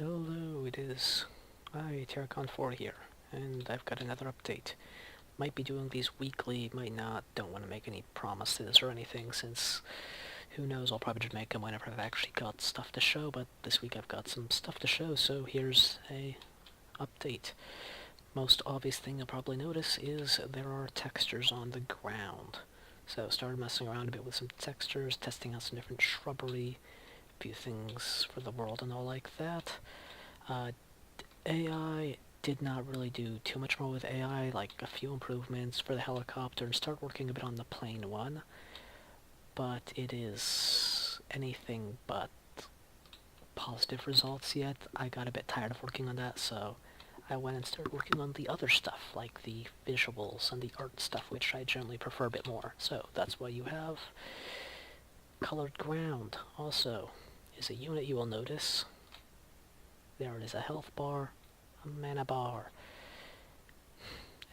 Hello, it is I, Terracon4 here, and I've got another update. Might be doing these weekly, might not, don't want to make any promises or anything, since who knows, I'll probably just make them whenever I've actually got stuff to show, but this week I've got some stuff to show, so here's a update. Most obvious thing you'll probably notice is there are textures on the ground. So started messing around a bit with some textures, testing out some different shrubbery, a few things for the world and all like that. AI did not really do too much more with AI, like a few improvements for the helicopter and start working a bit on the plane one, but it is anything but positive results yet. I got a bit tired of working on that, so I went and started working on the other stuff, like the visuals and the art stuff, which I generally prefer a bit more. So that's why you have colored ground. Also, is a unit you will notice. There it is, a health bar, a mana bar,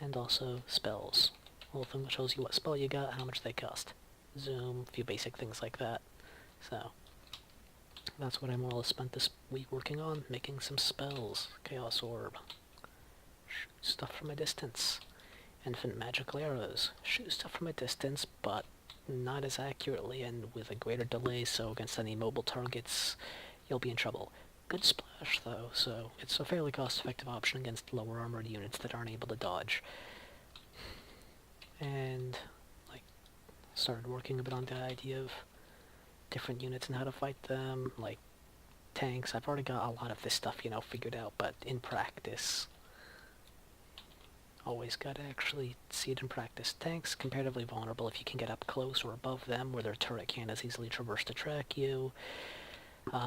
and also spells. A little thing that shows you what spell you got, how much they cost. Zoom, a few basic things like that. So, that's what I more or less spent this week working on, making some spells. Chaos Orb. Shoot stuff from a distance. Infinite Magical Arrows. Shoot stuff from a distance, but not as accurately and with a greater delay, so against any mobile targets, you'll be in trouble. Good splash, though, so it's a fairly cost-effective option against lower armored units that aren't able to dodge. And, like, started working a bit on the idea of different units and how to fight them, like tanks. I've already got a lot of this stuff, figured out, but in practice, always gotta actually see it in practice. Tanks, comparatively vulnerable if you can get up close or above them, where their turret can't as easily traverse to track you.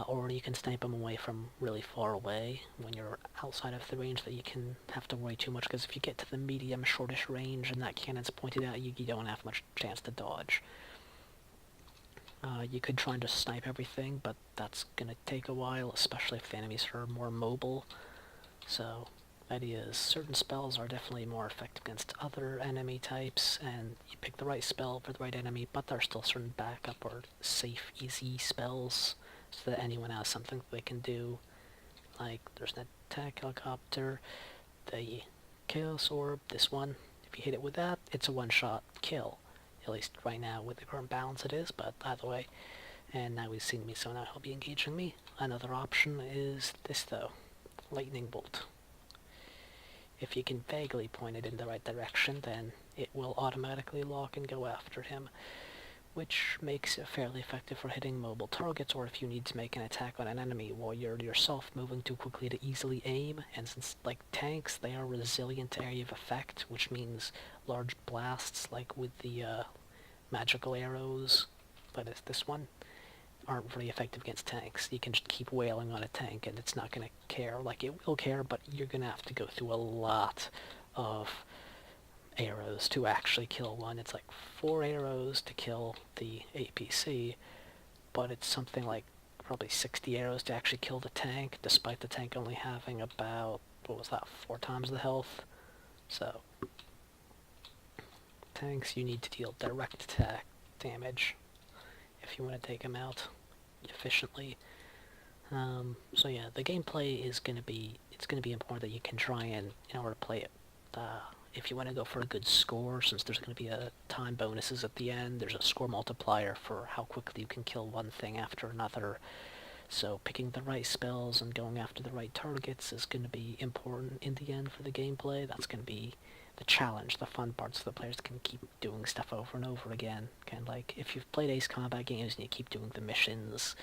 Or you can snipe them away from really far away when you're outside of the range that you can have to worry too much, because if you get to the medium, shortish range and that cannon's pointed at you, you don't have much chance to dodge. You could try and just snipe everything, but that's gonna take a while, especially if the enemies are more mobile. So, the idea is certain spells are definitely more effective against other enemy types, and you pick the right spell for the right enemy, but there are still certain backup or safe, easy spells, so that anyone has something that they can do. Like, there's an attack helicopter, the Chaos Orb, this one. If you hit it with that, it's a one-shot kill. At least right now with the current balance it is, but either way. And now he's seen me, so now he'll be engaging me. Another option is this, though. Lightning Bolt. If you can vaguely point it in the right direction, then it will automatically lock and go after him, which makes it fairly effective for hitting mobile targets, or if you need to make an attack on an enemy while you're yourself moving too quickly to easily aim. And since, like tanks, they are resilient to area of effect, which means large blasts, like with the magical arrows, but this one, aren't very effective against tanks. You can just keep wailing on a tank and it's not going to care. Like, it will care, but you're going to have to go through a lot of arrows to actually kill one. It's like 4 arrows to kill the APC, but it's something like probably 60 arrows to actually kill the tank, despite the tank only having about, 4 times the health. So, tanks, you need to deal direct attack damage if you want to take them out efficiently. So yeah, the gameplay is going to be important that you can try and, in order to play it, if you want to go for a good score, since there's going to be time bonuses at the end, there's a score multiplier for how quickly you can kill one thing after another. So picking the right spells and going after the right targets is going to be important in the end for the gameplay. That's going to be the challenge, the fun part, so the players can keep doing stuff over and over again. Kind of like if you've played Ace Combat games and you keep doing the missions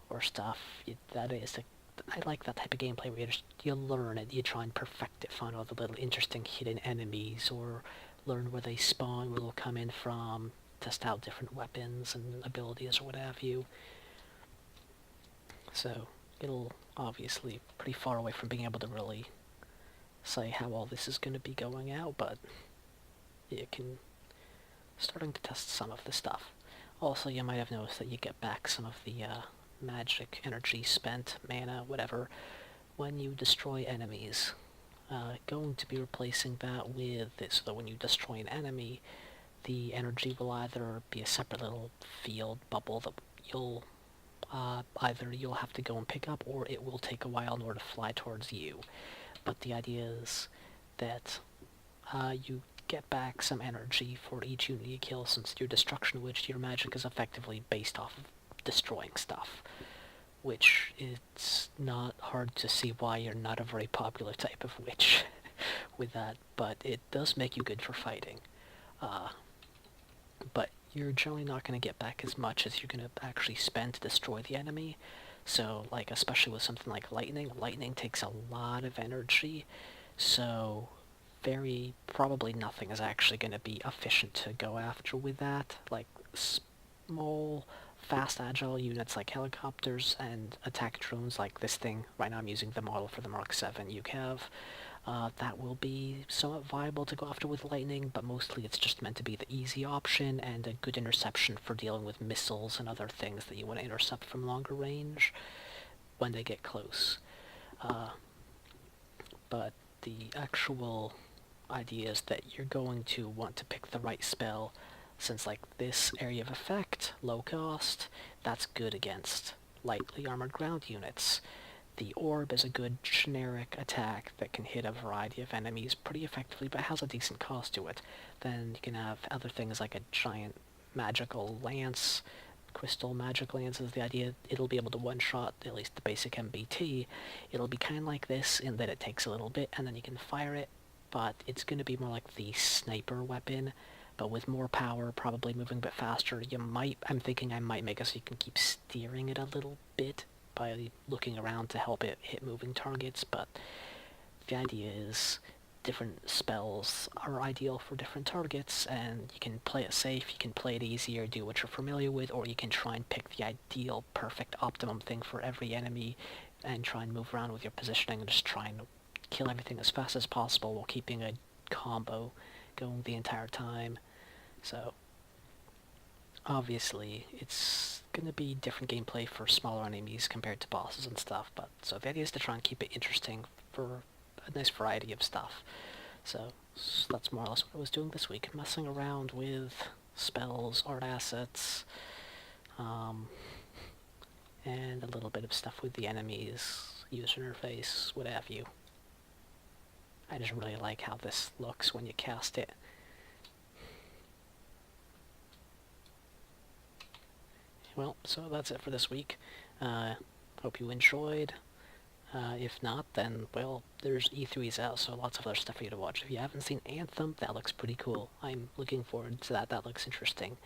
or stuff, I like that type of gameplay where you learn it, you try and perfect it, find all the little interesting hidden enemies, or learn where they spawn, where they'll come in from, test out different weapons and abilities or what have you. So, it'll obviously pretty far away from being able to really say how all this is going to be going out, but you can starting to test some of the stuff. Also, you might have noticed that you get back some of the magic energy spent, mana, whatever, when you destroy enemies. Going to be replacing that with this, so that when you destroy an enemy, the energy will either be a separate little field bubble that you'll either you'll have to go and pick up, or it will take a while in order to fly towards you. But the idea is that you get back some energy for each unit you kill, since your destruction witch, your magic is effectively based off of destroying stuff, which it's not hard to see why you're not a very popular type of witch with that, but it does make you good for fighting. But you're generally not going to get back as much as you're going to actually spend to destroy the enemy. So, like, especially with something like lightning takes a lot of energy, so very probably nothing is actually going to be efficient to go after with that. Like, small, fast, agile units like helicopters and attack drones like this thing. Right now I'm using the model for the Mark 7 UCAV. That will be somewhat viable to go after with lightning, but mostly it's just meant to be the easy option and a good interception for dealing with missiles and other things that you want to intercept from longer range when they get close. But the actual idea is that you're going to want to pick the right spell, since like this area of effect, low cost, that's good against lightly armored ground units. The orb is a good generic attack that can hit a variety of enemies pretty effectively, but has a decent cost to it. Then you can have other things like a giant magical lance. Crystal magic lance is the idea. It'll be able to one-shot at least the basic MBT. It'll be kind of like this in that it takes a little bit and then you can fire it, but it's going to be more like the sniper weapon, but with more power, probably moving a bit faster. I'm thinking I might make it so you can keep steering it a little bit by looking around to help it hit moving targets, but the idea is different spells are ideal for different targets, and you can play it safe, you can play it easy or do what you're familiar with, or you can try and pick the ideal, perfect, optimum thing for every enemy and try and move around with your positioning and just try and kill everything as fast as possible while keeping a combo going the entire time. So obviously, it's going to be different gameplay for smaller enemies compared to bosses and stuff, but so the idea is to try and keep it interesting for a nice variety of stuff. So that's more or less what I was doing this week, messing around with spells, art assets, and a little bit of stuff with the enemies, user interface, what have you. I just really like how this looks when you cast it. Well, so that's it for this week. Hope you enjoyed. If not, then, well, there's E3's out, so lots of other stuff for you to watch. If you haven't seen Anthem, that looks pretty cool. I'm looking forward to that. That looks interesting.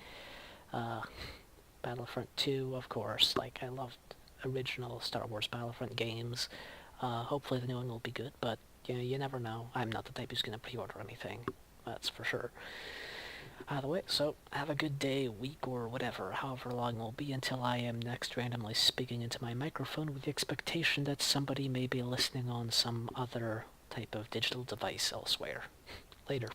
Battlefront 2, of course. Like, I loved original Star Wars Battlefront games. Hopefully the new one will be good, but you never know. I'm not the type who's going to pre-order anything. That's for sure. Either way, so have a good day, week, or whatever, however long it will be until I am next randomly speaking into my microphone with the expectation that somebody may be listening on some other type of digital device elsewhere. Later.